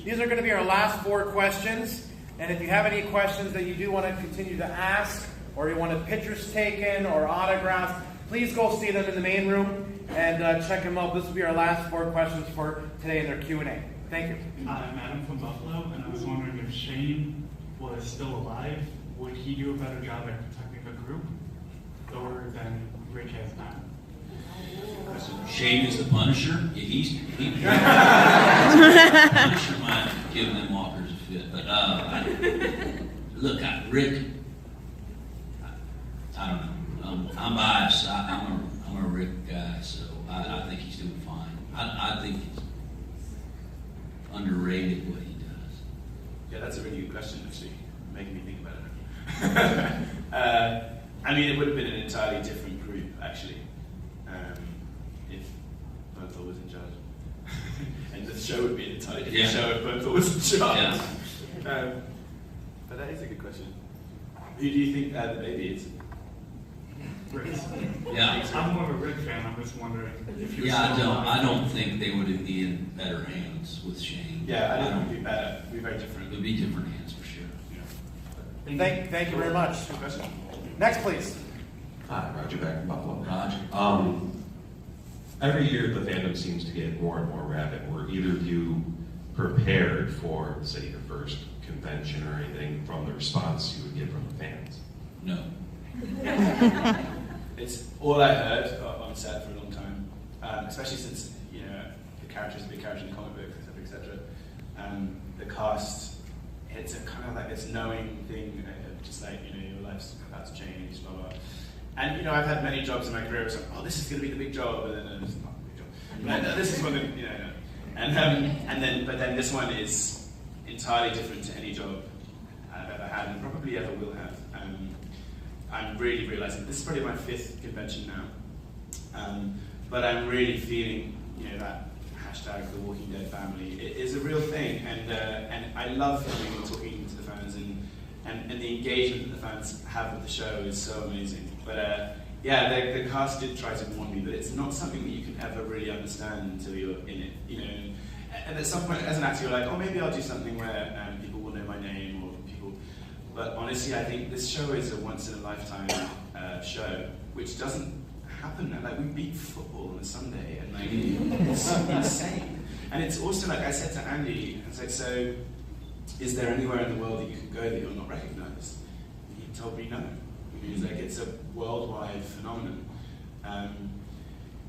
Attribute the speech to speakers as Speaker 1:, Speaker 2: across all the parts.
Speaker 1: These are going to be our last 4 questions. And if you have any questions that you do want to continue to ask, or you want pictures taken or autographs, please go see them in the main room and check them out. This will be our last 4 questions for today in their Q&A. Thank you.
Speaker 2: I'm Adam from Buffalo, and I was wondering if Shane was still alive, would he do a better job at protecting the group or than Rick has now?
Speaker 3: Shane is the Punisher. He Punisher might have given them walkers a fit, but look, Rick. I don't know. I'm biased. I'm a Rick guy, so I think he's doing fine. I think it's underrated what he does.
Speaker 4: Yeah, that's a really good question, actually, making me think about it. I mean, it would have been an entirely different group, actually, if Berthold was in charge. And the show would be an entirely different show if Berthold was in charge. Yeah. But that is a good question. Who do you think the baby is?
Speaker 2: Rick.
Speaker 3: Yeah.
Speaker 2: I'm more of a Rick fan. I'm just wondering if you.
Speaker 3: Yeah, I don't think they would be in better hands with Shane.
Speaker 4: Yeah, I don't think it would be better. It would be very different.
Speaker 3: It would be different hands for sure.
Speaker 1: Yeah. Thank you very much.
Speaker 4: Good question.
Speaker 1: Next, please.
Speaker 5: Hi, Roger back from Buffalo.
Speaker 3: Roger.
Speaker 5: Every year the fandom seems to get more and more rabid. Were either of you prepared for, say, your first convention or anything from the response you would get from the fans?
Speaker 3: No.
Speaker 4: It's all I heard on set for a long time, especially since, you know, the character's a big character in the comic book, etc. The cast, it's a kind of like this knowing thing, just like, you know, your life's about to change, blah, blah. And, you know, I've had many jobs in my career where it's like, oh, this is going to be the big job, and then it's not the big job. But this is one that, you know, but then this one is entirely different to any job I've ever had, and probably ever will have. I'm really realizing this is probably my 5th convention now, but I'm really feeling, you know, that hashtag The Walking Dead family. It is a real thing, and I love filming and talking to the fans, and the engagement that the fans have with the show is so amazing. But yeah, the cast did try to warn me, but it's not something that you can ever really understand until you're in it, you know. And at some point, as an actor, you're like, oh, maybe I'll do something where people will know my name, or people. But honestly, I think this show is a once-in-a-lifetime show, which doesn't happen. Like, we beat football on a Sunday, and like, it's insane. And it's also like I said to Andy, it's like, so is there anywhere in the world that you can go that you're not recognized? And he told me no. He's like, it's a worldwide phenomenon. And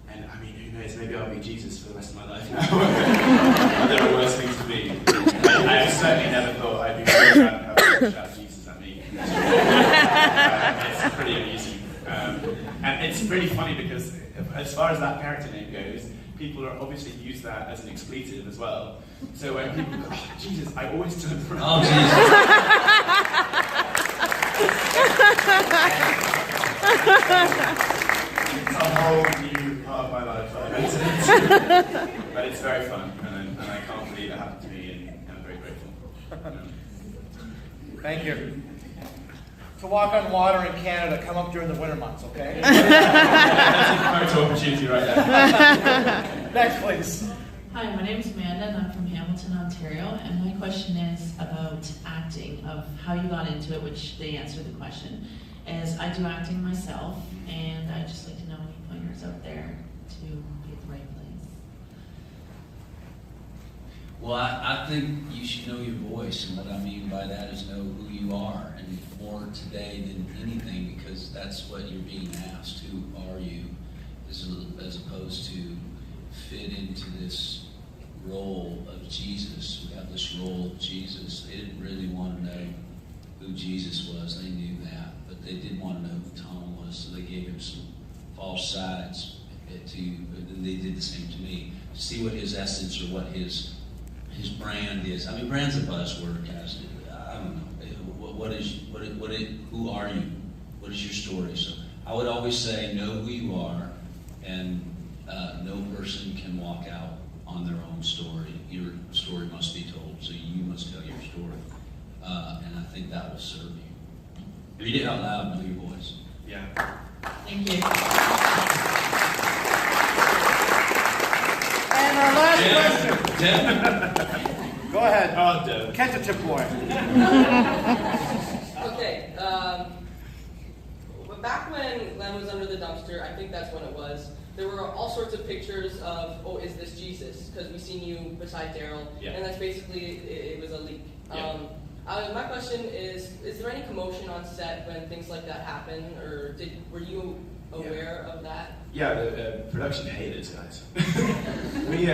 Speaker 4: I mean, who knows, maybe I'll be Jesus for the rest of my life now. There are worse things to be. I have certainly never thought I'd be very proud of having shout Jesus at me. It's pretty amusing. And it's pretty funny because as far as that character name goes, people are obviously use that as an expletive as well. So when people go, oh, Jesus, I always turn around.
Speaker 3: Oh, Jesus.
Speaker 4: It's a whole new part of my life. But it's very fun, and I can't believe it happened to me, and I'm very grateful.
Speaker 1: Thank you. To walk on water in Canada, come up during the winter months, okay?
Speaker 4: That's a photo opportunity right there.
Speaker 1: Next, please.
Speaker 6: Hi, my name is Amanda, and I'm from Hamilton, Ontario, and my question is about acting, of how you got into it, which they answered the question. As I do acting myself, and I'd just like to know any pointers out there to be at the right place.
Speaker 3: Well, I think you should know your voice, and what I mean by that is know who you are, and more today than anything, because that's what you're being asked. Who are you? As opposed to fit into this role of Jesus. We have this role of Jesus. They didn't really want to know who Jesus was. They knew that, but they did want to know who Tom was, so they gave him some false sides and they did the same to me, to see what his essence or what his brand is. I mean, brand's a buzzword, guys. I don't know. Who are you? What is your story? So I would always say, know who you are, and no person can walk out on their own story. Your story must be told, so you must tell your story. And I think that will serve you. Read it out loud, know your voice.
Speaker 4: Yeah.
Speaker 6: Thank you.
Speaker 1: And our last question.
Speaker 3: Tim.
Speaker 1: Go Go ahead.
Speaker 4: Oh, Dev.
Speaker 1: Catch a tip boy.
Speaker 7: Okay, but back when Len was under the dumpster, I think that's when it was, there were all sorts of pictures of, oh, is this Jesus? Because we seen you beside Daryl,
Speaker 4: Yeah.
Speaker 7: and that's basically, it was a leak.
Speaker 4: Yeah.
Speaker 7: My question is there any commotion on set when things like that happen, or were you aware of that?
Speaker 4: Yeah, the production hated guys. We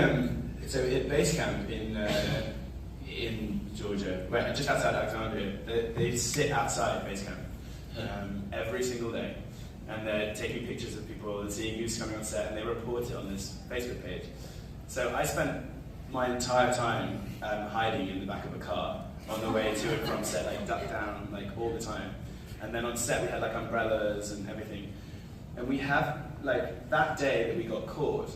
Speaker 4: so at base camp in Georgia, just outside Alexandria, they sit outside base camp every single day, and they're taking pictures of people and seeing who's coming on set, and they report it on this Facebook page. So I spent my entire time hiding in the back of a car on the way to and from set, like ducked down, like all the time. And then on set we had like umbrellas and everything. And we have, like, that day that we got caught,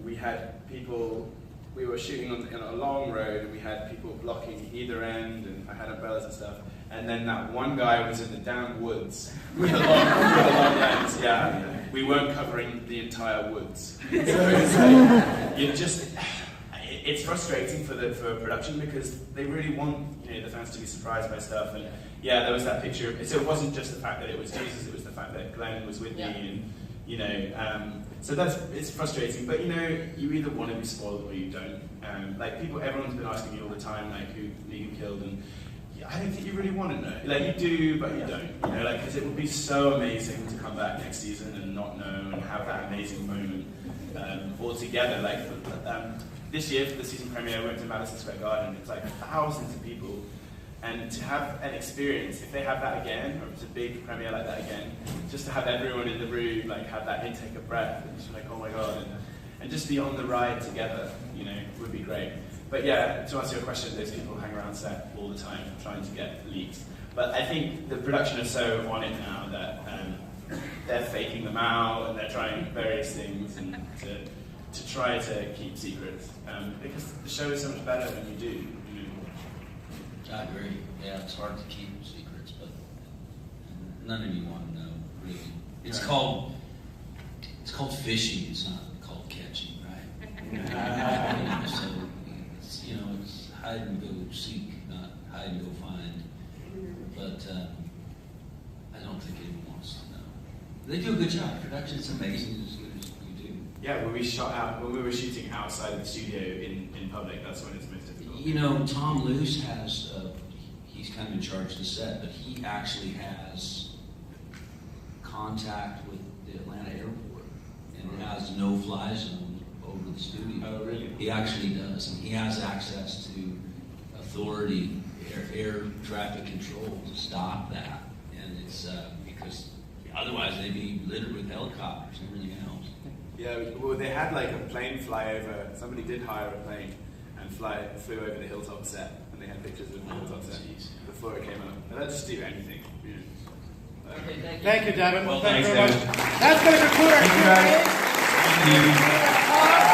Speaker 4: we had people, we were shooting on a long road, and we had people blocking either end, and I had umbrellas and stuff. And then that one guy was in the damn woods with a long lens. Yeah, we weren't covering the entire woods. So it's like, you just, it's frustrating for production, because they really want, the fans to be surprised by stuff. And yeah, there was that picture. So it wasn't just the fact that it was Jesus; it was the fact that Glenn was with me, and so it's frustrating. But you either want to be spoiled or you don't. Everyone's been asking me all the time, like, who Negan killed, and I don't think you really want to know. Like, you do, but you don't. Because it would be so amazing to come back next season and not know, and have that amazing moment all together. Like this year for the season premiere, I went to Madison Square Garden. It's like thousands of people. And to have an experience, if they have that again, or if it's a big premiere like that again, just to have everyone in the room like have that intake of breath, and just like, oh my god, and just be on the ride together, would be great. But yeah, to answer your question, those people hang around set all the time trying to get leaks. But I think the production is so on it now that they're faking them out, and they're trying various things and to try to keep secrets, because the show is so much better when you do.
Speaker 3: I agree. Yeah, it's hard to keep secrets, but none of you want to know, really. It's called fishing. It's not called catching, right? So it's hide and go seek, not hide and go find. But I don't think anyone wants to know. They do a good job. Production's amazing, as good as you do.
Speaker 4: Yeah, when we were shooting outside of the studio in public, that's when it's most difficult.
Speaker 3: Tom Luce has, he's kind of in charge of the set, but he actually has contact with the Atlanta airport, and has no-fly zone over the studio.
Speaker 4: Oh, really?
Speaker 3: He actually does, and he has access to authority, air traffic control to stop that, and it's because otherwise they'd be littered with helicopters and everything else.
Speaker 4: Yeah, well, they had like a plane fly over. Somebody did hire a plane and flew over the Hilltop set, and they had pictures of the Hilltop set before it came up. And they'll just do anything.
Speaker 7: Okay, thank you.
Speaker 1: Thank you, Devin.
Speaker 5: Well,
Speaker 1: Thank you
Speaker 5: thanks,
Speaker 1: very much.
Speaker 5: Devin.
Speaker 1: That's going to conclude our Q&A.
Speaker 5: Thank you.